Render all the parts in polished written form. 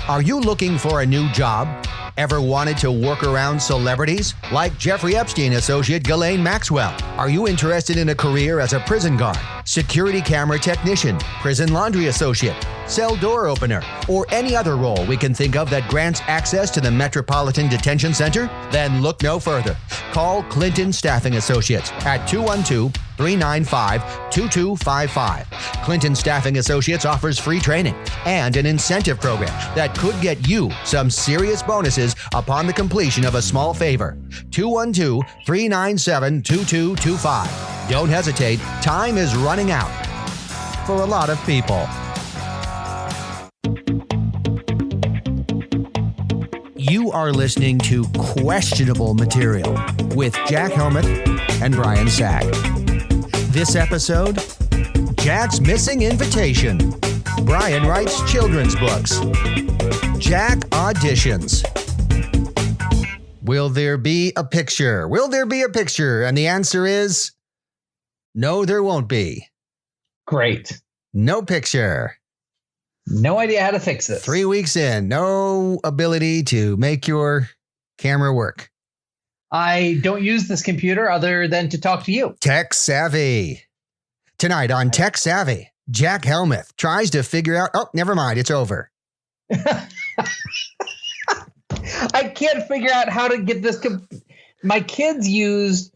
Are you looking for a new job? Ever wanted to work around celebrities? Like Jeffrey Epstein associate Ghislaine Maxwell. Are you interested in a career as a prison guard, security camera technician, prison laundry associate, cell door opener, or any other role we can think of that grants access to the Metropolitan Detention Center? Then look no further. Call Clinton Staffing Associates at 212-395-2255. Clinton Staffing Associates offers free training and an incentive program that could get you some serious bonuses upon the completion of a small favor. 212-397-2225. Don't hesitate. Time is running out for a lot of people. You are listening to Questionable Material with Jack Helmuth and Brian Sack. This episode, Jack's Missing Invitation. Brian writes children's books. Jack auditions. Will there be a picture? Will there be a picture? And the answer is no, there won't be. Great. No picture. No idea how to fix this. 3 weeks in, no ability to make your camera work. I don't use this computer other than to talk to you. Tech Savvy. Tonight on Tech Savvy, Jack Helmuth tries to figure out, oh, never mind, it's over. I can't figure out how to get this. My kids used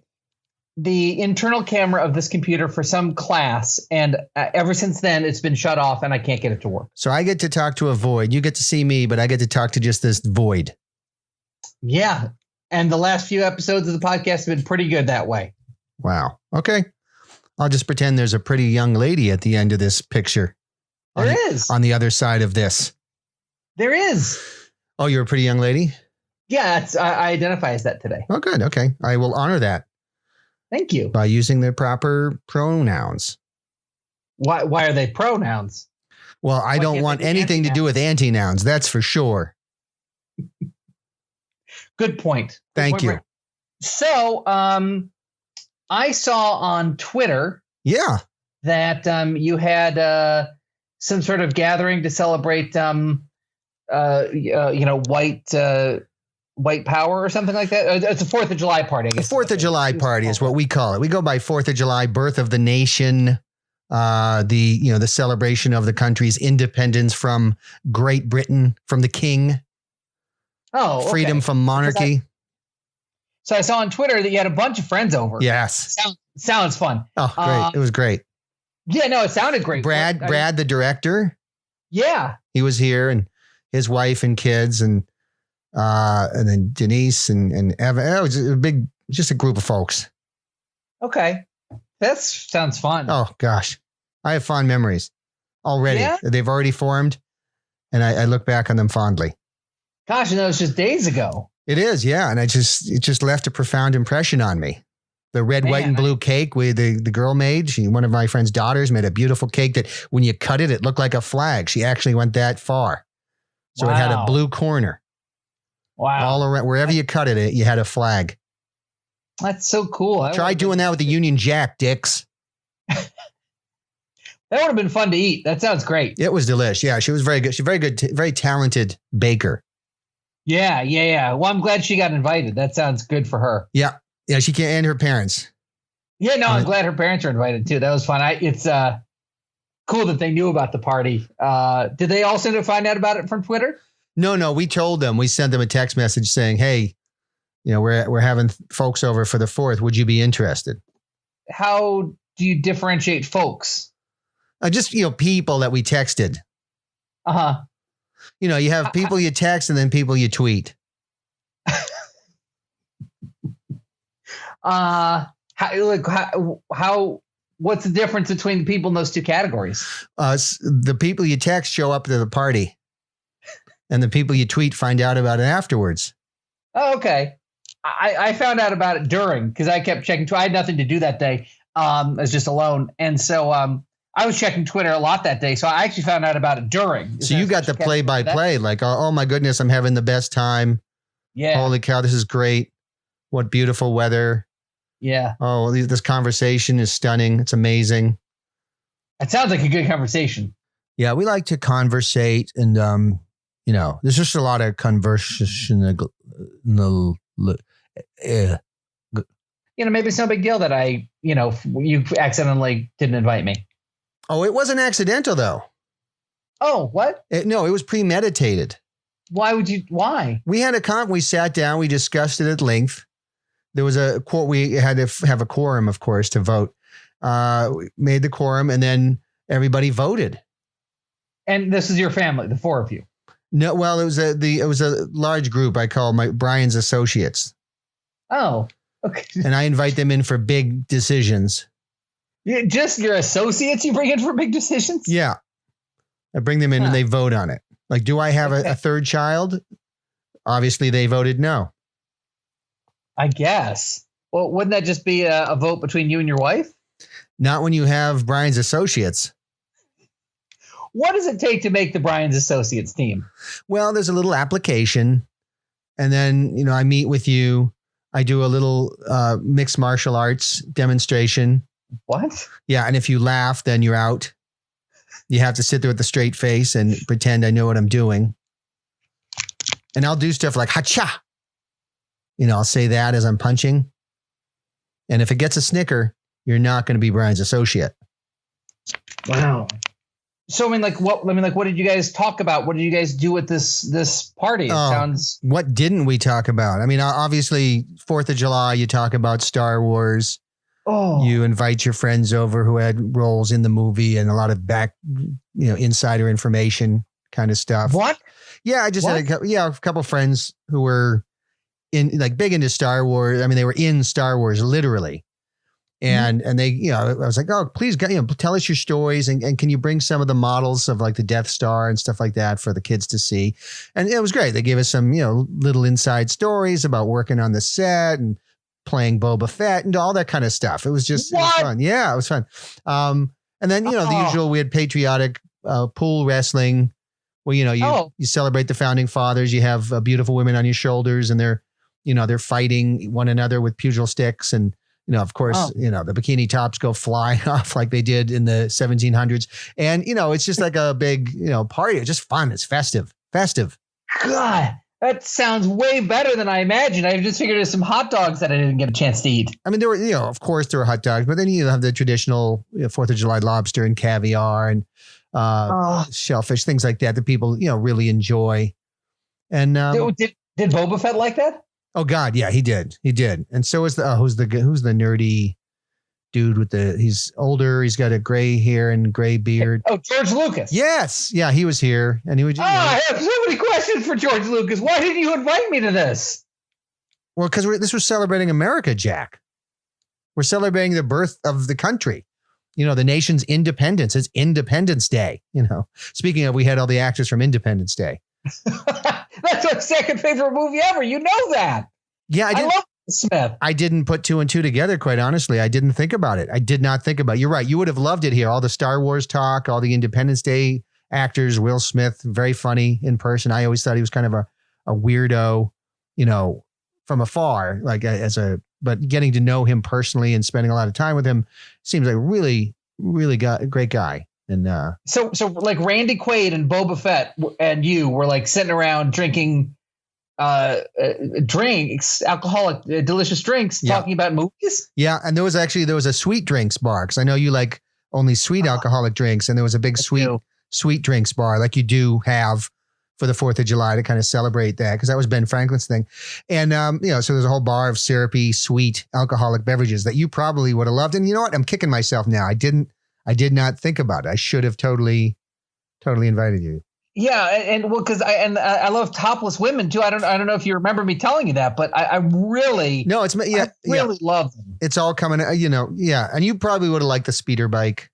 the internal camera of this computer for some class, and ever since then, it's been shut off, and I can't get it to work. So I get to talk to a void. You get to see me, but I get to talk to just this void. Yeah, and the last few episodes of the podcast have been pretty good that way. Wow. Okay. I'll just pretend there's a pretty young lady at the end of this picture. There is. On the other side of this. There is. Oh, you're a pretty young lady? Yeah, I identify as that today. Oh, good. Okay. I will honor that. Thank you. By using the proper pronouns. Why are they pronouns? Well, I don't want anything to do with anti-nouns. That's for sure. Good point. Thank you. So, I saw on Twitter. Yeah. That you had some sort of gathering to celebrate, white power or something like that. It's a 4th of July party, I guess. The 4th of July party is what we call it. We go by 4th of July, birth of the nation, the celebration of the country's independence from Great Britain, from the king. Oh, okay. Freedom from monarchy. So I saw on Twitter that you had a bunch of friends over. Yes. Sounds fun. Oh, great. It was great. Yeah, no, it sounded great. Brad, the director. Yeah. He was here, and his wife and kids, and then Denise and Evan. It was just a group of folks. Okay. That sounds fun. Oh, gosh. I have fond memories already. Yeah? They've already formed, and I look back on them fondly. Gosh, and that was just days ago. It is, yeah. And it just left a profound impression on me. The red, white, and blue cake the girl made. One of my friend's daughters made a beautiful cake that when you cut it, it looked like a flag. She actually went that far. So It had a blue corner. Wow. All around, wherever you cut it, you had a flag. That's so cool. Try doing that with the Union Jack, dicks. That would have been fun to eat. That sounds great. It was delish. Yeah, she was very good. She's very good, very talented baker. Yeah. Well, I'm glad she got invited. That sounds good for her. Yeah, she can, and her parents. Yeah, no, I'm glad her parents are invited too. That was fun. It's cool that they knew about the party. Did they also find out about it from Twitter? No, we told them. We sent them a text message saying, "Hey, we're having folks over for the 4th. Would you be interested?" How do you differentiate folks? Just people that we texted. Uh-huh. You have people you text and then people you tweet. What's the difference between the people in those two categories? The people you text show up to the party, and the people you tweet find out about it afterwards. Oh, okay. I found out about it during, because I kept checking. I had nothing to do that day. I was just alone, and so I was checking Twitter a lot that day, so I actually found out about it during. So you got the play-by-play, like, oh my goodness, I'm having the best time. Yeah. Holy cow, this is great. What beautiful weather. Yeah. Oh, this conversation is stunning. It's amazing. It sounds like a good conversation. Yeah, we like to conversate and there's just a lot of conversational. Maybe it's no big deal that you accidentally didn't invite me. Oh, it wasn't accidental though. Oh, what? No, it was premeditated. Why? We had we sat down, we discussed it at length. There was we had to have a quorum, of course, to vote. We made the quorum and then everybody voted. And this is your family, the four of you? No, well, it was a large group. I call Brian's associates. Oh, okay. And I invite them in for big decisions. Just your associates you bring in for big decisions? Yeah. I bring them in and they vote on it. Like, do I have a third child? Obviously, they voted no. I guess. Well, wouldn't that just be a vote between you and your wife? Not when you have Brian's associates. What does it take to make the Brian's associates team? Well, there's a little application. And then, I meet with you. I do a little mixed martial arts demonstration. What? Yeah. And if you laugh, then you're out. You have to sit there with a straight face and pretend I know what I'm doing. And I'll do stuff like ha-cha. I'll say that as I'm punching. And if it gets a snicker, you're not going to be Brian's associate. Wow. So what did you guys talk about? What did you guys do at this party? What didn't we talk about? I mean, obviously 4th of July, you talk about Star Wars. Oh. You invite your friends over who had roles in the movie and a lot of insider information kind of stuff. What? Yeah, I just had a couple friends who were big into Star Wars. I mean, they were in Star Wars literally. And they, I was like, oh, please, tell us your stories. And can you bring some of the models of like the Death Star and stuff like that for the kids to see? And it was great. They gave us some, little inside stories about working on the set and playing Boba Fett and all that kind of stuff. It was just it was fun. Yeah, it was fun. And then, the usual, we had patriotic pool wrestling where, you celebrate the founding fathers. You have beautiful women on your shoulders and they're fighting one another with pugil sticks. And, of course, the bikini tops go flying off like they did in the 1700s. And, it's just like a big, party. It's just fun. It's festive. God, that sounds way better than I imagined. I just figured there's some hot dogs that I didn't get a chance to eat. I mean, there were, of course there were hot dogs, but then you have the traditional 4th of July lobster and caviar and shellfish, things like that people, really enjoy. And did Boba Fett like that? Oh God, yeah, he did. And so is who's the nerdy dude with he's older, he's got a gray hair and gray beard. Oh, George Lucas. Yes. Yeah, he was here and he would. I have so many questions for George Lucas. Why didn't you invite me to this? Well, because this was celebrating America, Jack. We're celebrating the birth of the country. The nation's independence. It's Independence Day. Speaking of, we had all the actors from Independence Day. That's my second favorite movie ever. You know that. Yeah, I love Smith. I didn't put two and two together, quite honestly. I didn't think about it. I did not think about it. You're right. You would have loved it here. All the Star Wars talk, all the Independence Day actors, Will Smith, very funny in person. I always thought he was kind of a weirdo, from afar, but getting to know him personally and spending a lot of time with him seems like really, really a great guy. And so like Randy Quaid and Boba Fett and you were like sitting around drinking drinks, alcoholic, delicious drinks, talking about movies. Yeah, and there was a sweet drinks bar because I know you like only sweet alcoholic drinks, and there was a big sweet drinks bar like you do have for the 4th of July to kind of celebrate that because that was Ben Franklin's thing, and so there's a whole bar of syrupy, sweet alcoholic beverages that you probably would have loved. And you know what? I'm kicking myself now. I did not think about it. I should have totally invited you. Yeah, and because I love topless women too. I don't know if you remember me telling you that, but I really love them. It's all coming, yeah. And you probably would have liked the speeder bike.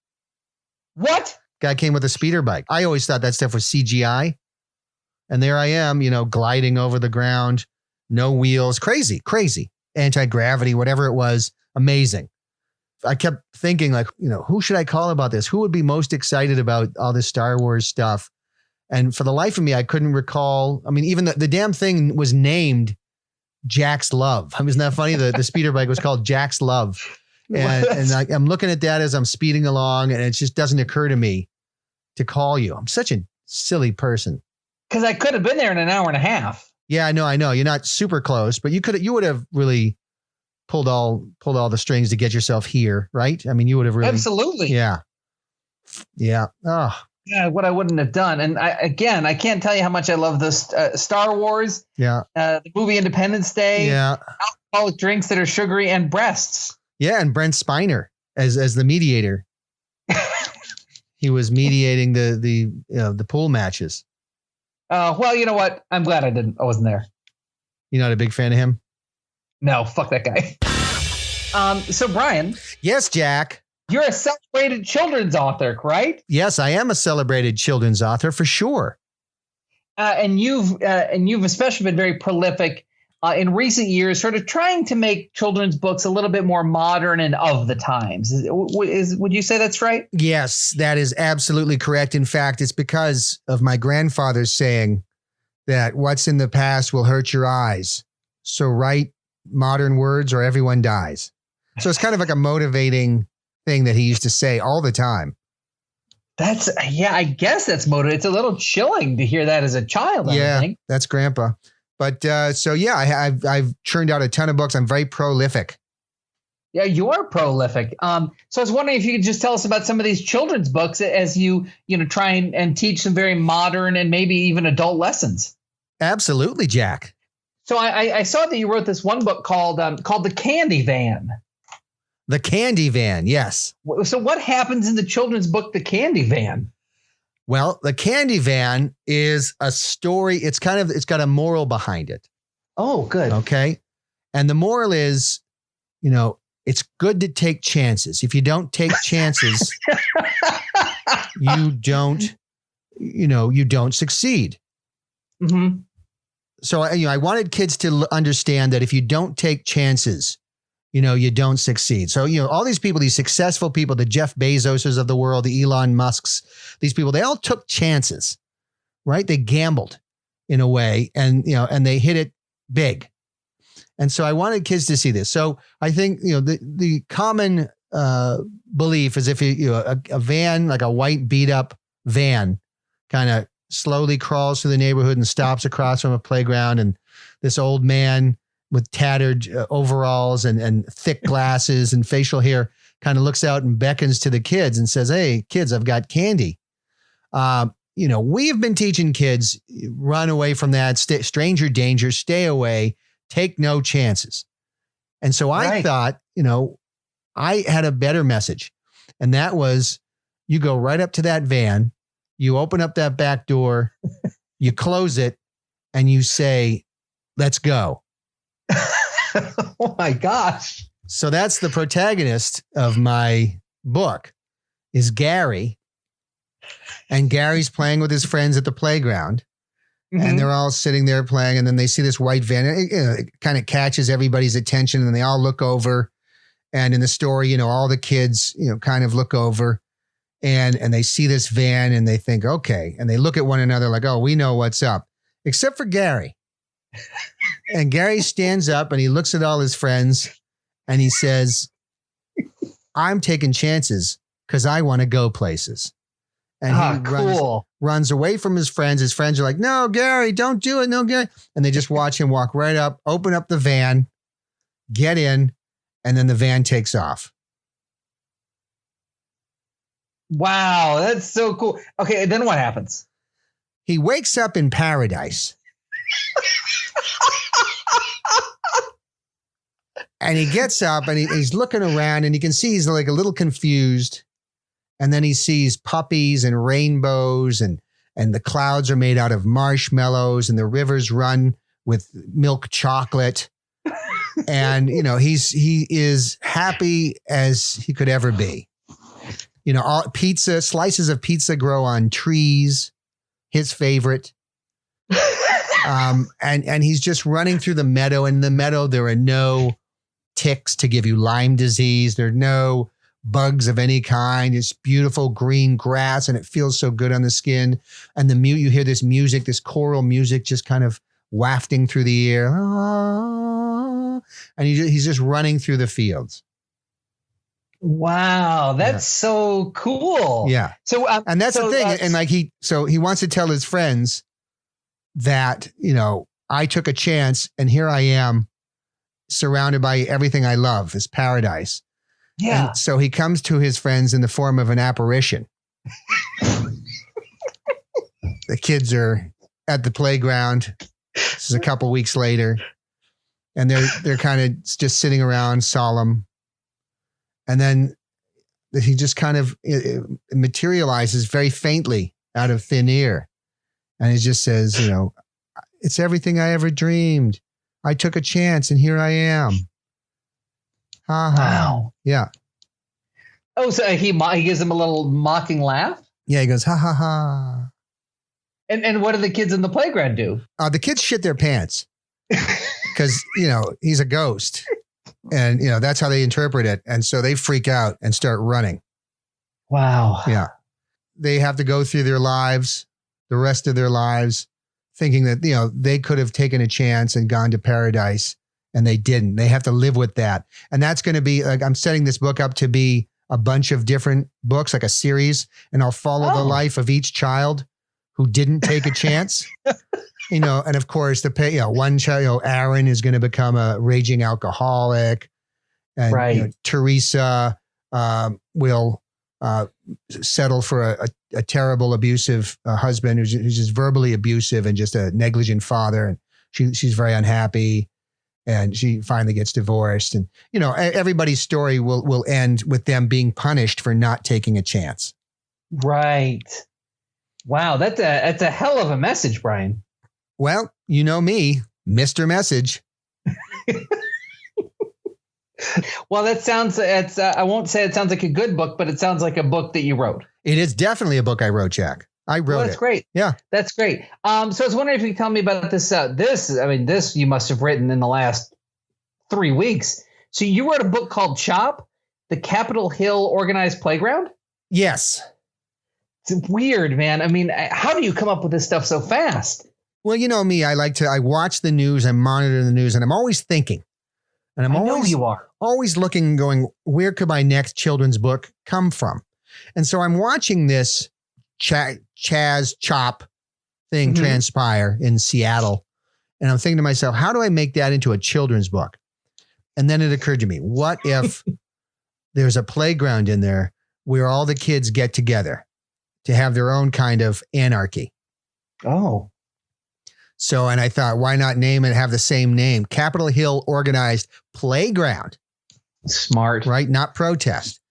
What? Guy came with a speeder bike. I always thought that stuff was CGI, and there I am, gliding over the ground, no wheels, crazy, anti-gravity, whatever it was, amazing. I kept thinking who should I call about this? Who would be most excited about all this Star Wars stuff? And for the life of me, I couldn't recall. I mean, even the damn thing was named Jack's Love. Isn't that funny? The speeder bike was called Jack's Love. And I'm looking at that as I'm speeding along, and it just doesn't occur to me to call you. I'm such a silly person. Because I could have been there in an hour and a half. Yeah, I know. You're not super close, but you would have really pulled all the strings to get yourself here, right? I mean, you would have really. Absolutely. Yeah. Yeah. Oh. Yeah, what I wouldn't have done. And I can't tell you how much I love this Star Wars. Yeah. The movie Independence Day. Yeah. Alcoholic drinks that are sugary and breasts. Yeah, and Brent Spiner as the mediator. He was mediating the pool matches. Well, you know what? I'm glad I wasn't there. You're not a big fan of him? No, fuck that guy. So Brian. Yes, Jack. You're a celebrated children's author, right? Yes, I am a celebrated children's author for sure. And you've especially been very prolific in recent years, sort of trying to make children's books a little bit more modern and of the times. Would you say that's right? Yes, that is absolutely correct. In fact, it's because of my grandfather's saying that what's in the past will hurt your eyes. So write modern words or everyone dies. So it's kind of like a motivating thing that he used to say all the time. I guess that's motivating. It's a little chilling to hear that as a child. Yeah, that's Grandpa. But I've churned out a ton of books. I'm very prolific. Yeah, you are prolific. So I was wondering if you could just tell us about some of these children's books as you try and teach some very modern and maybe even adult lessons. Absolutely, Jack. So I saw that you wrote this one book called The Candy Van. The Candy Van, yes. So what happens in the children's book, The Candy Van? Well, The Candy Van is a story. It's got a moral behind it. Oh, good. Okay. And the moral is, it's good to take chances. If you don't take chances, you don't succeed. Mm-hmm. So, I wanted kids to understand that if you don't take chances, you don't succeed. So, all these people, these successful people, the Jeff Bezoses of the world, the Elon Musks, these people, they all took chances, right? They gambled in a way and they hit it big. And so I wanted kids to see this. So I think, the common belief is if a van, like a white beat up van, kind of slowly crawls through the neighborhood and stops across from a playground. And this old man with tattered overalls and thick glasses and facial hair kind of looks out and beckons to the kids and says, "Hey, kids, I've got candy." We have been teaching kids, run away from that, stranger danger, stay away, take no chances. And so I thought, I had a better message. And that was, you go right up to that van, you open up that back door, you close it, and you say, "Let's go." Oh my gosh. So that's the protagonist of my book is Gary. And Gary's playing with his friends at the playground. Mm-hmm. And they're all sitting there playing. And then they see this white van. It kind of catches everybody's attention. And they all look over. And in the story, all the kids, kind of look over. And they see this van and they think, okay. And they look at one another like, oh, we know what's up. Except for Gary. And Gary stands up and he looks at all his friends and he says, "I'm taking chances because I want to go places." And he runs away from his friends. His friends are like, "No, Gary, don't do it. No, Gary." And they just watch him walk right up, open up the van, get in, and then the van takes off. Wow, that's so cool. Okay, then what happens? He wakes up in paradise. And he gets up and he's looking around and you can see he's like a little confused. And then he sees puppies and rainbows and the clouds are made out of marshmallows and the rivers run with milk chocolate. And, he is happy as he could ever be. All slices of pizza grow on trees, his favorite. And he's just running through the meadow. And in the meadow, there are no ticks to give you Lyme disease. There are no bugs of any kind. It's beautiful green grass and it feels so good on the skin. And you hear this music, this choral music just kind of wafting through the air. And he's just running through the fields. Wow, that's so cool. Yeah. So and that's the thing. And he wants to tell his friends, that, I took a chance and here I am surrounded by everything I love, this paradise. Yeah. And so he comes to his friends in the form of an apparition. The kids are at the playground. This is a couple weeks later. And they're kind of just sitting around solemn. And then he just kind of materializes very faintly out of thin air. And he just says, it's everything I ever dreamed. I took a chance and here I am. Ha ha. Wow. Yeah. Oh, so he gives him a little mocking laugh? Yeah, he goes, ha ha ha. And what do the kids in the playground do? The kids shit their pants because, he's a ghost. And, that's how they interpret it. And so they freak out and start running. Wow. Yeah. They have to go through their lives, the rest of their lives, thinking that, they could have taken a chance and gone to paradise and they didn't. They have to live with that. And that's going to be like, I'm setting this book up to be a bunch of different books, like a series, and I'll follow the life of each child who didn't take a chance. And of course, one child, Aaron, is going to become a raging alcoholic, and right. Teresa will settle for a terrible, abusive husband who's just verbally abusive and just a negligent father, and she's very unhappy, and she finally gets divorced, and everybody's story will end with them being punished for not taking a chance. Right. Wow, that's a hell of a message, Brian. Well, you know me, Mr. Message. Well, I won't say it sounds like a good book, but it sounds like a book that you wrote. It is definitely a book I wrote, Jack. I wrote it. That's great. Yeah. That's great. So I was wondering if you could tell me about this. This you must have written in the last 3 weeks. So you wrote a book called CHOP, the Capitol Hill Organized Playground? Yes. It's weird, man. I mean, how do you come up with this stuff so fast? Well, you know me, I watch the news, I monitor the news, and I'm always thinking. And I know you are. Always looking, going, where could my next children's book come from? And so I'm watching this Chaz Chop thing transpire in Seattle. And I'm thinking to myself, how do I make that into a children's book? And then it occurred to me, what if there's a playground in there where all the kids get together to have their own kind of anarchy? Oh. So, and I thought, why not name it, have the same name? Capitol Hill Organized Playground. Smart. Right? Not protest.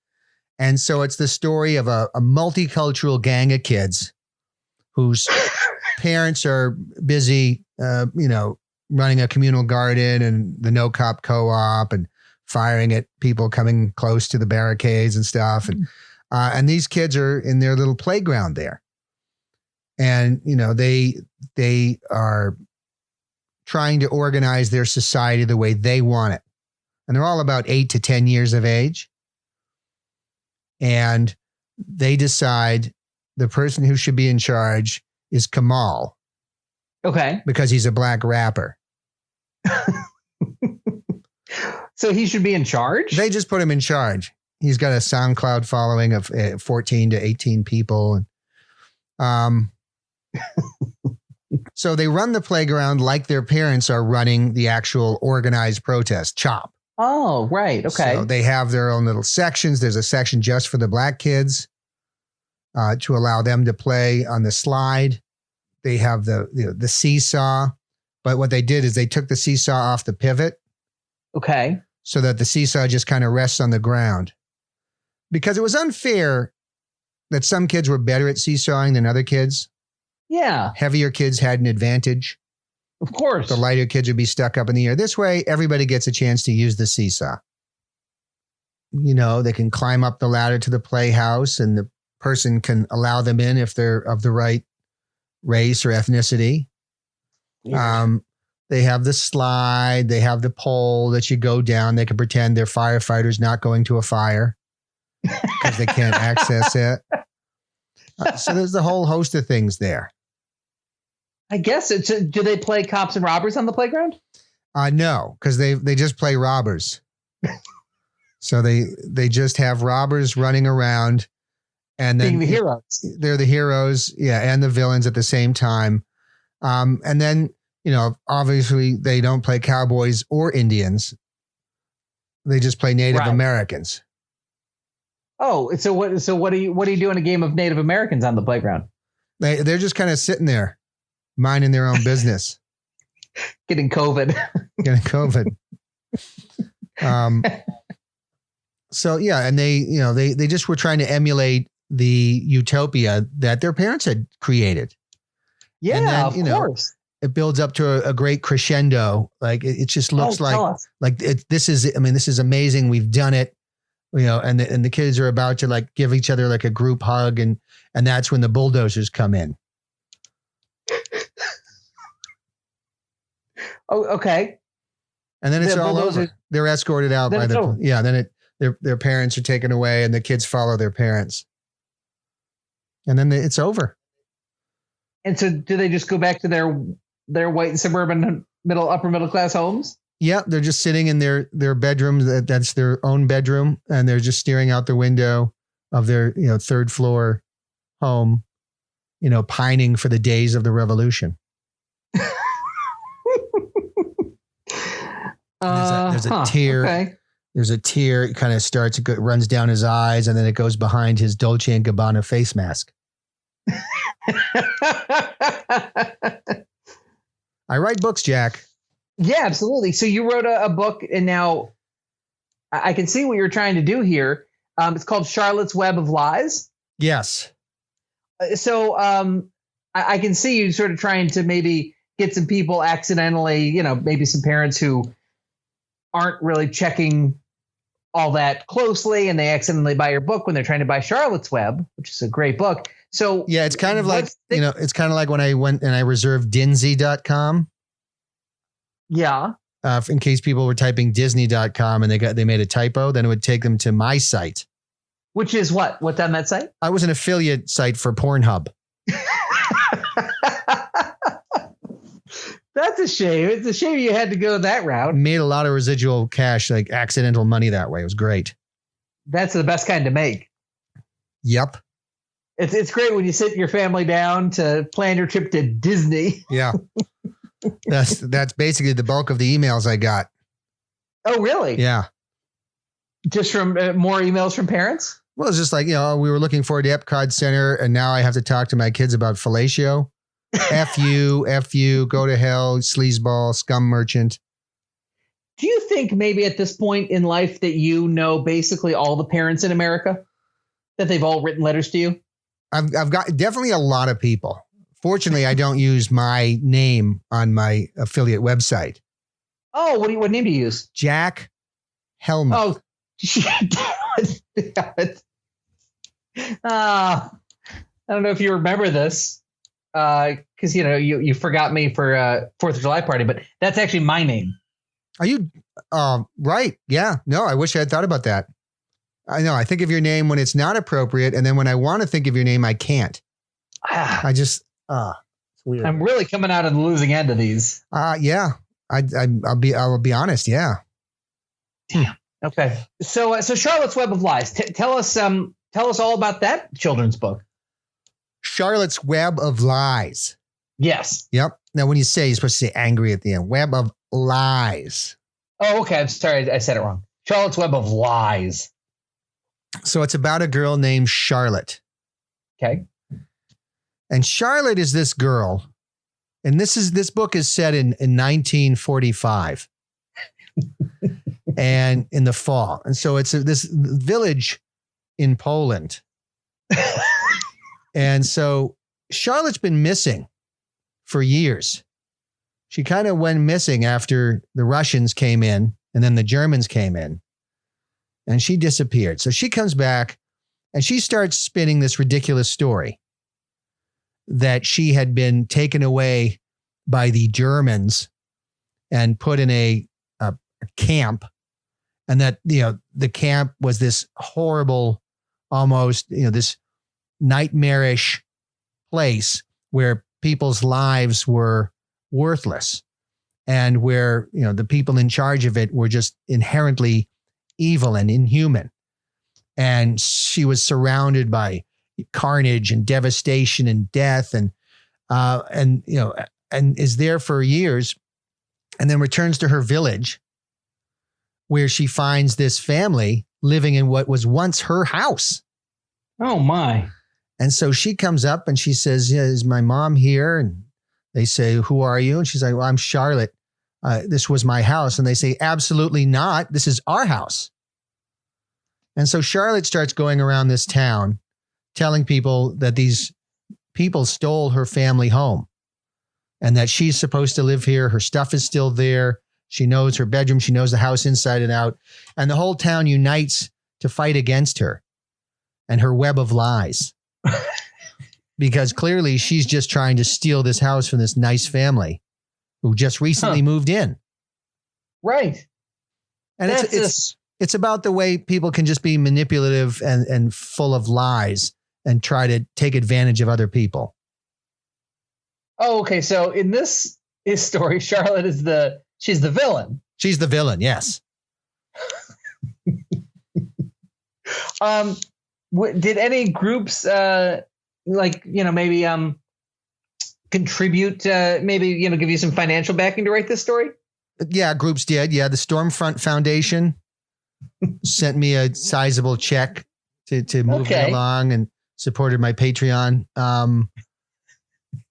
And so it's the story of a multicultural gang of kids whose parents are busy, running a communal garden and the no cop co-op and firing at people coming close to the barricades and stuff. And these kids are in their little playground there. And, they are trying to organize their society the way they want it. And they're all about 8 to 10 years of age. And they decide the person who should be in charge is Kamal. Okay. Because he's a black rapper. So he should be in charge? They just put him in charge. He's got a SoundCloud following of 14 to 18 people. So they run the playground like their parents are running the actual organized protest, CHOP. Oh, right. Okay. So they have their own little sections. There's a section just for the black kids to allow them to play on the slide. They have the seesaw. But what they did is they took the seesaw off the pivot. Okay. So that the seesaw just kind of rests on the ground. Because it was unfair that some kids were better at seesawing than other kids. Yeah. Heavier kids had an advantage. Of course. The lighter kids would be stuck up in the air. This way, everybody gets a chance to use the seesaw. They can climb up the ladder to the playhouse and the person can allow them in if they're of the right race or ethnicity. Yeah. They have the slide. They have the pole that you go down. They can pretend they're firefighters not going to a fire because they can't access it. So there's a whole host of things there. I guess do they play cops and robbers on the playground? No, because they just play robbers. So they just have robbers running around, and then being the heroes. They're the heroes, yeah, and the villains at the same time. And then, obviously they don't play cowboys or Indians. They just play Native Americans. Oh, so what do you do in a game of Native Americans on the playground? They're just kind of sitting there, minding their own business. Getting COVID. So yeah, and they just were trying to emulate the utopia that their parents had created. Yeah, and then, of course. It builds up to a great crescendo. Like it just looks this is amazing. We've done it. And the kids are about to like give each other like a group hug, and that's when the bulldozers come in. Oh, okay. And then it's all over. They're escorted out by their parents are taken away, and the kids follow their parents. And then it's over. And so do they just go back to their white suburban upper middle class homes? Yeah, they're just sitting in their bedrooms. That's their own bedroom, and they're just staring out the window of their third floor home, pining for the days of the revolution. There's a tear. Okay. There's a tear. It kind of runs down his eyes, and then it goes behind his Dolce & Gabbana face mask. I write books, Jack. Yeah, absolutely. So you wrote a book, and now I can see what you're trying to do here. It's called Charlotte's Web of Lies. Yes. So I can see you sort of trying to maybe get some people accidentally, maybe some parents who aren't really checking all that closely, and they accidentally buy your book when they're trying to buy Charlotte's Web, which is a great book. So yeah, it's kind of like, it's kind of like when I went and I reserved Dinsey.com. Yeah. In case people were typing Disney.com and they made a typo, then it would take them to my site. Which is what? What's on that site? I was an affiliate site for Pornhub. That's a shame. It's a shame you had to go that route. Made a lot of residual cash, like accidental money that way. It was great. That's the best kind to make. Yep. It's great when you sit your family down to plan your trip to Disney. Yeah. That's basically the bulk of the emails I got. Oh, really? Yeah. Just from more emails from parents? Well, it's just like, we were looking forward to Epcot Center, and now I have to talk to my kids about fellatio. F you, go to hell, sleazeball, scum merchant. Do you think maybe at this point in life that basically all the parents in America, that they've all written letters to you? I've got definitely a lot of people. Fortunately, I don't use my name on my affiliate website. Oh, what name do you use? Jack Helmuth. Oh, damn it. I don't know if you remember this, because you forgot me for 4th of July party, but that's actually my name. Are you right? Yeah. No, I wish I had thought about that. I know. I think of your name when it's not appropriate, and then when I want to think of your name, I can't. I just it's weird. I'm really coming out on the losing end of these. Yeah. I'll be honest. Yeah. Damn. Okay. So Charlotte's Web of Lies. Tell us all about that children's book. Charlotte's Web of Lies. Yes. Yep. Now, when you're supposed to say angry at the end. Web of Lies. Oh, okay. I'm sorry. I said it wrong. Charlotte's Web of Lies. So it's about a girl named Charlotte. Okay. And Charlotte is this girl. And this book is set in 1945. And in the fall. And so it's this village in Poland. And so Charlotte's been missing for years. She kind of went missing after the Russians came in and then the Germans came in. And she disappeared. So she comes back and she starts spinning this ridiculous story that she had been taken away by the Germans and put in a camp. And that, the camp was this horrible, almost, this nightmarish place where people's lives were worthless and where, the people in charge of it were just inherently evil and inhuman. And she was surrounded by carnage and devastation and death. And and is there for years, and then returns to her village where she finds this family living in what was once her house. Oh, my. And so she comes up and she says, yeah, is my mom here? And they say, who are you? And she's like, well, I'm Charlotte. This was my house. And they say, absolutely not. This is our house. And so Charlotte starts going around this town telling people that these people stole her family home and that she's supposed to live here. Her stuff is still there. She knows her bedroom. She knows the house inside and out. And the whole town unites to fight against her and her web of lies. Because clearly she's just trying to steal this house from this nice family who just recently moved in. Right. And it's about the way people can just be manipulative and full of lies and try to take advantage of other people. Oh, okay. So in this story, Charlotte she's the villain. She's the villain. Yes. Did any groups maybe contribute, give you some financial backing to write this story? Yeah, groups did. Yeah, the Stormfront Foundation sent me a sizable check to move me along and supported my Patreon.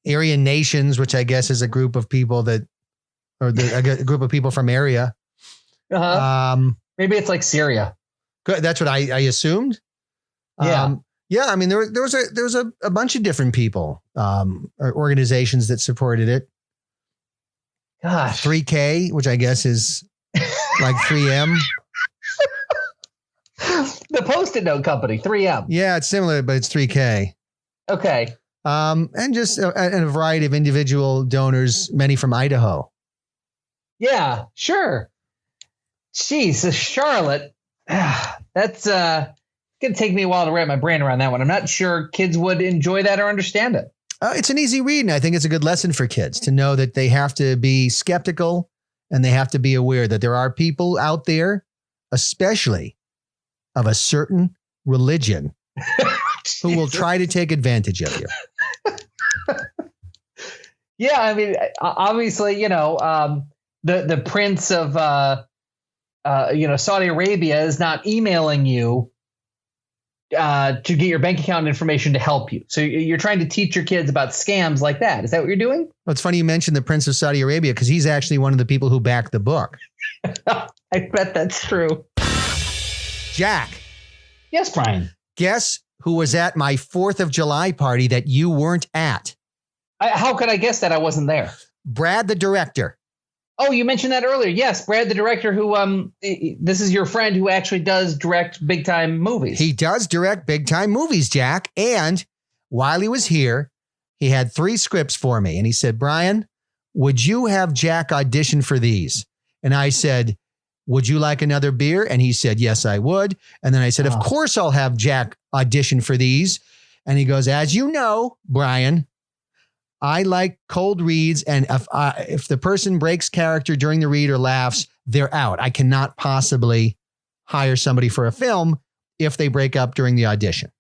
Aryan Nations, which I guess is a group of people a group of people from area. Maybe it's like Syria. Good. That's what I assumed. Yeah. Yeah. I mean, there was a bunch of different people, or organizations that supported it. Gosh. 3K, which I guess is like 3M. The Post-it note company, 3M. Yeah, it's similar, but it's 3K. Okay. And just a variety of individual donors, many from Idaho. Yeah, sure. Jeez, so Charlotte, that's going to take me a while to wrap my brain around that one. I'm not sure kids would enjoy that or understand it. It's an easy read, and I think it's a good lesson for kids to know that they have to be skeptical and they have to be aware that there are people out there, especially of a certain religion, who will try to take advantage of you. Yeah, I mean, obviously, the prince of Saudi Arabia is not emailing you to get your bank account information to help you. So you're trying to teach your kids about scams like that. Is that what you're doing? Well, it's funny you mentioned the Prince of Saudi Arabia because he's actually one of the people who backed the book. I bet that's true. Jack. Yes, Brian. Guess who was at my 4th of July party that you weren't at? How could I guess that I wasn't there? Brad, the director. Oh, you mentioned that earlier. Yes, Brad, the director who, this is your friend who actually does direct big time movies. He does direct big time movies, Jack. And while he was here, he had 3 scripts for me. And he said, Brian, would you have Jack audition for these? And I said, would you like another beer? And he said, yes, I would. And then I said, of course I'll have Jack audition for these. And he goes, as you know, Brian, I like cold reads. And if the person breaks character during the read or laughs, they're out. I cannot possibly hire somebody for a film if they break up during the audition.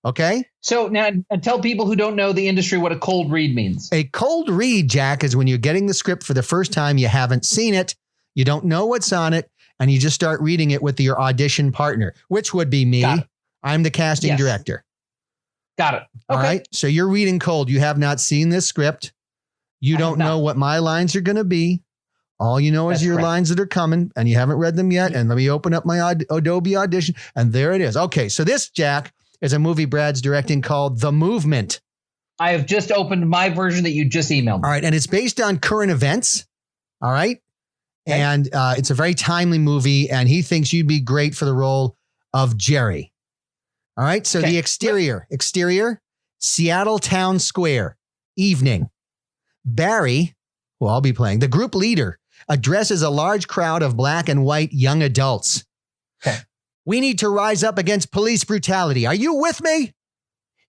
Okay. So now tell people who don't know the industry what a cold read means. A cold read, Jack, is when you're getting the script for the first time. You haven't seen it. You don't know what's on it. And you just start reading it with your audition partner, which would be me. I'm the casting director. Got it. Okay. All right. So you're reading cold. You have not seen this script. You don't know what my lines are going to be. All you know is your lines that are coming, and you haven't read them yet. And let me open up my Adobe Audition. And there it is. Okay. So this, Jack, is a movie Brad's directing called The Movement. I have just opened my version that you just emailed me. All right. And it's based on current events. All right. Okay. And it's a very timely movie. And he thinks you'd be great for the role of Jerry. All right. So the exterior, Seattle Town Square, evening. Barry, who I'll be playing, the group leader, addresses a large crowd of black and white young adults. Okay. We need to rise up against police brutality. Are you with me?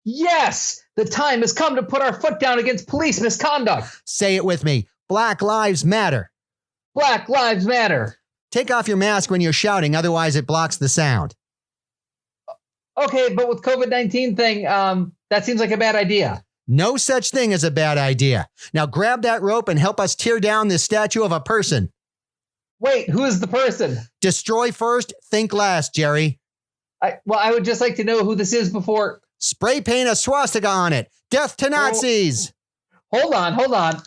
Yes. The time has come to put our foot down against police misconduct. Say it with me. Black lives matter. Black lives matter. Take off your mask when you're shouting. Otherwise, it blocks the sound. Okay, but with COVID-19 thing, that seems like a bad idea. No such thing as a bad idea. Now grab that rope and help us tear down this statue of a person. Wait, who is the person? Destroy first, think last, Jerry. I would just like to know who this is before. Spray paint a swastika on it. Death to Nazis. Hold on.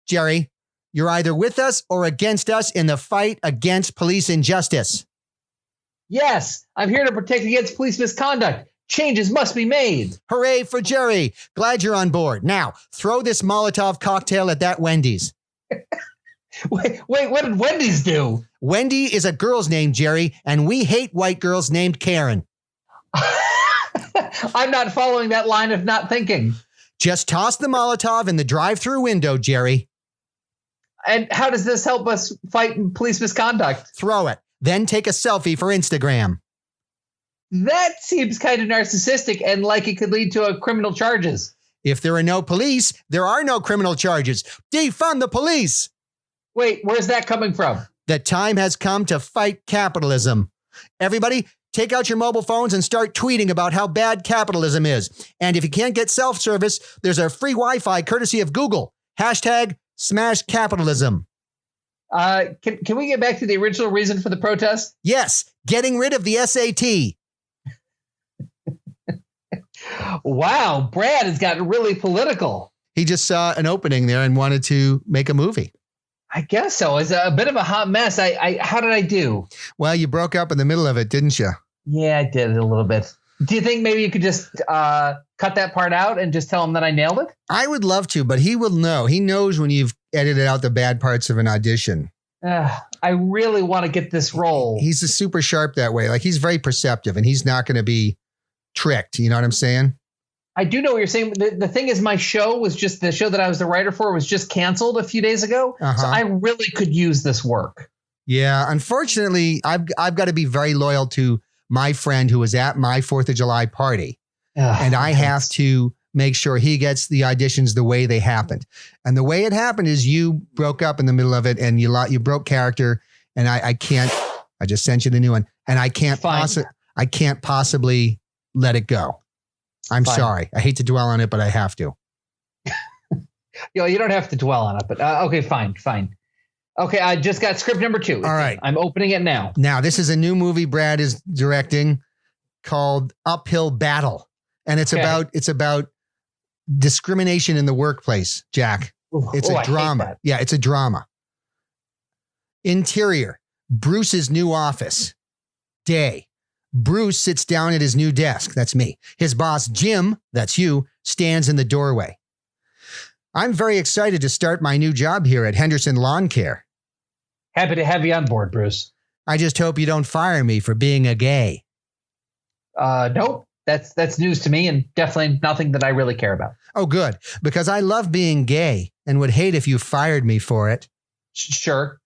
Jerry, you're either with us or against us in the fight against police injustice. Yes, I'm here to protect against police misconduct. Changes must be made. Hooray for Jerry. Glad you're on board. Now, throw this Molotov cocktail at that Wendy's. Wait, what did Wendy's do? Wendy is a girl's name, Jerry, and we hate white girls named Karen. I'm not following that line of not thinking. Just toss the Molotov in the drive-through window, Jerry. And how does this help us fight police misconduct? Throw it. Then take a selfie for Instagram. That seems kind of narcissistic and like it could lead to criminal charges. If there are no police, there are no criminal charges. Defund the police. Wait, where's that coming from? The time has come to fight capitalism. Everybody, take out your mobile phones and start tweeting about how bad capitalism is. And if you can't get self-service, there's a free Wi-Fi courtesy of Google. Hashtag smash capitalism. Can we get back to the original reason for the protest? Yes, getting rid of the SAT. Wow, Brad has gotten really political. He just saw an opening there and wanted to make a movie. I guess so. It's a bit of a hot mess. How did I do? Well, you broke up in the middle of it, didn't you? Yeah, I did a little bit. Do you think maybe you could just cut that part out and just tell him that I nailed it? I would love to, but he will know. He knows when you've edited out the bad parts of an audition. I really want to get this role. He's a super sharp that way. Like, he's very perceptive and he's not going to be tricked. You know what I'm saying? I do know what you're saying. The thing is, my show was just the show that I was the writer for was just canceled a few days ago. Uh-huh. So I really could use this work. Yeah. Unfortunately, I've got to be very loyal to my friend who was at my 4th of July party. And I have to make sure he gets the auditions the way they happened. And the way it happened is you broke up in the middle of it and you broke character. And I just sent you the new one. And I can't possibly let it go. I'm sorry. I hate to dwell on it, but I have to. You don't have to dwell on it, but okay, fine. Okay, I just got script number 2. All right. I'm opening it now. Now, this is a new movie Brad is directing called Uphill Battle. And it's about discrimination in the workplace, Jack. It's a drama. Yeah, it's a drama. Interior, Bruce's new office. Day. Bruce sits down at his new desk. That's me. His boss, Jim, that's you, stands in the doorway. I'm very excited to start my new job here at Henderson Lawn Care. Happy to have you on board, Bruce. I just hope you don't fire me for being a gay. Nope. That's news to me and definitely nothing that I really care about. Oh, good. Because I love being gay and would hate if you fired me for it. Sure.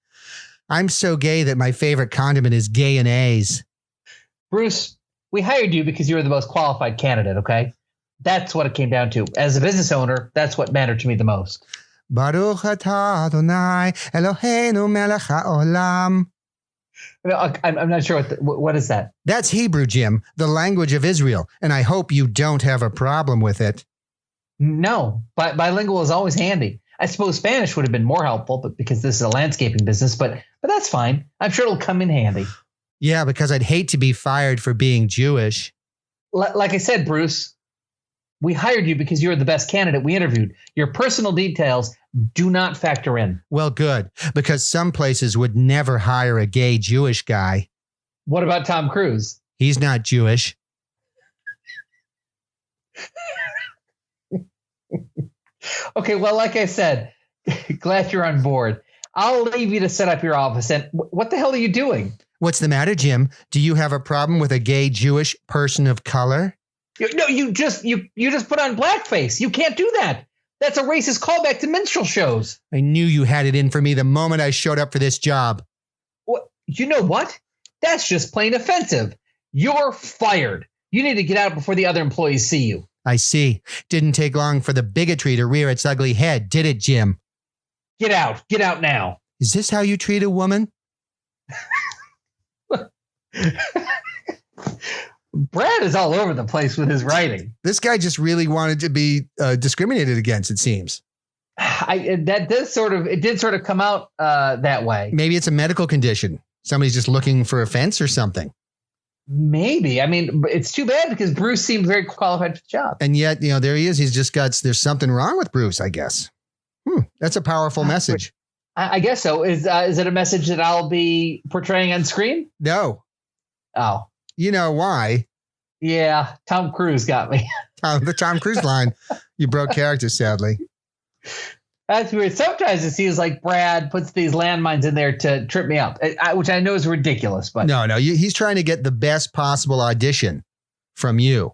I'm so gay that my favorite condiment is gay-and-a's. Bruce, we hired you because you were the most qualified candidate, okay? That's what it came down to. As a business owner, that's what mattered to me the most. Baruch atah Adonai Eloheinu melech haolam. I'm not sure what is that. That's Hebrew, Jim, the language of Israel, and I hope you don't have a problem with it. No, bilingual is always handy. I suppose Spanish would have been more helpful, but because this is a landscaping business, but that's fine. I'm sure it'll come in handy. Yeah, because I'd hate to be fired for being Jewish. Like I said, Bruce, we hired you because you're the best candidate we interviewed. Your personal details do not factor in. Well, good, because some places would never hire a gay Jewish guy. What about Tom Cruise? He's not Jewish. Okay, well, like I said, glad you're on board. I'll leave you to set up your office. And what the hell are you doing? What's the matter, Jim? Do you have a problem with a gay Jewish person of color? No, you just put on blackface. You can't do that. That's a racist callback to minstrel shows. I knew you had it in for me the moment I showed up for this job. What? You know what? That's just plain offensive. You're fired. You need to get out before the other employees see you. I see. Didn't take long for the bigotry to rear its ugly head, did it, Jim? Get out. Get out now. Is this how you treat a woman? Brad is all over the place with his writing. This guy just really wanted to be discriminated against, it seems. It did sort of come out that way. Maybe it's a medical condition. Somebody's just looking for offense or something. Maybe. I mean, it's too bad because Bruce seemed very qualified for the job. And yet, there he is. There's something wrong with Bruce, I guess. That's a powerful message. I guess so. Is it a message that I'll be portraying on screen? No. Oh. You know why? Yeah. Tom Cruise got me. The Tom Cruise line. You broke character, sadly. That's weird. Sometimes it seems like Brad puts these landmines in there to trip me up, which I know is ridiculous. But no, he's trying to get the best possible audition from you.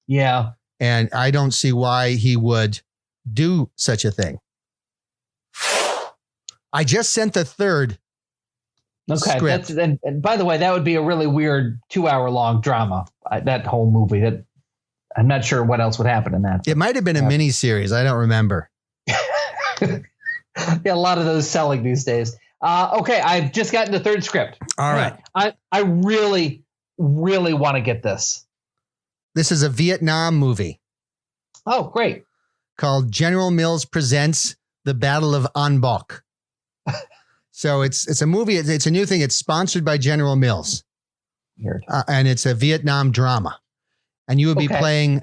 Yeah. And I don't see why he would do such a thing. I just sent the third script. And by the way, that would be a really weird 2-hour-long drama. That whole movie. That I'm not sure what else would happen in that. It might have been a mini series. I don't remember. Yeah, a lot of those selling these days. Okay, I've just gotten the third script. All right. I really, really want to get this. This is a Vietnam movie. Oh, great. Called General Mills Presents the Battle of Ap Bac. So it's a movie. It's a new thing. It's sponsored by General Mills. Weird. And it's a Vietnam drama. And you would be playing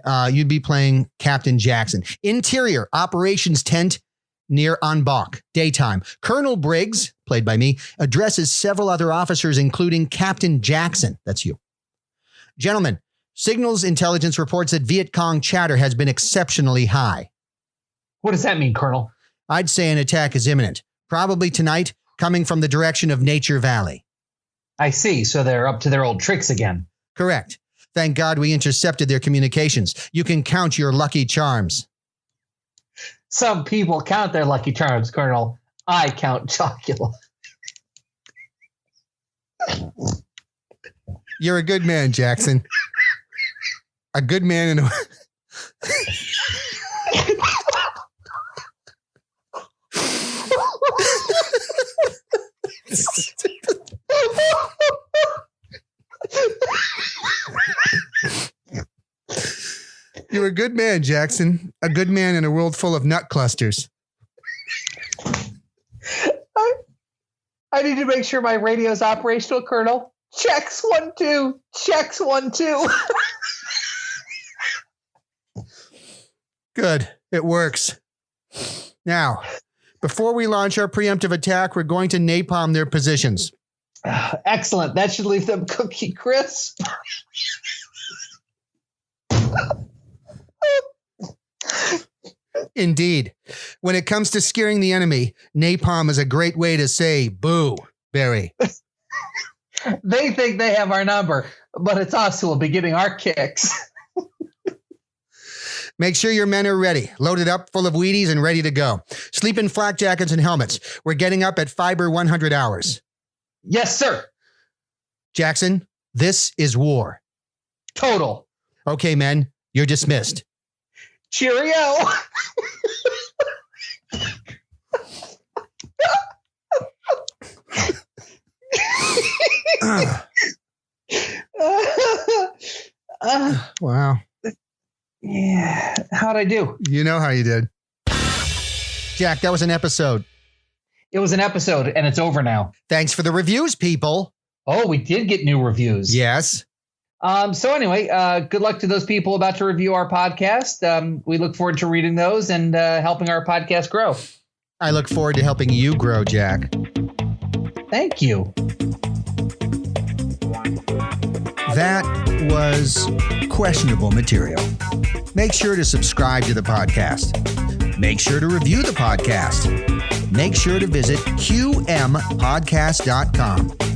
Captain Jackson. Interior operations tent near Ap Bac. Daytime. Colonel Briggs, played by me, addresses several other officers, including Captain Jackson. That's you. Gentlemen, Signals Intelligence reports that Viet Cong chatter has been exceptionally high. What does that mean, Colonel? I'd say an attack is imminent. Probably tonight, coming from the direction of Nature Valley. I see. So they're up to their old tricks again. Correct. Thank God we intercepted their communications. You can count your lucky charms. Some people count their lucky charms, Colonel. I count Chocula. You're a good man, Jackson. A good man in a... You're a good man, Jackson. A good man in a world full of nut clusters. I need to make sure my radio is operational, Colonel. Checks 1 2. Checks 1 2. Good. It works. Now, before we launch our preemptive attack, we're going to napalm their positions. Excellent. That should leave them cookie crisp. Indeed. When it comes to scaring the enemy, napalm is a great way to say boo, Barry. They think they have our number, but it's us who will be getting our kicks. Make sure your men are ready, loaded up, full of Wheaties, and ready to go. Sleep in flak jackets and helmets. We're getting up at fiber 100 hours. Yes, sir. Jackson, this is war. Total. Okay, men, you're dismissed. Cheerio. Wow. Yeah. How'd I do? You know how you did. Jack, that was an episode. It was an episode, and it's over now. Thanks for the reviews, people. Oh, we did get new reviews. Yes. So anyway, good luck to those people about to review our podcast. We look forward to reading those and helping our podcast grow. I look forward to helping you grow, Jack. Thank you. That was questionable material. Make sure to subscribe to the podcast. Make sure to review the podcast. Make sure to visit qmpodcast.com.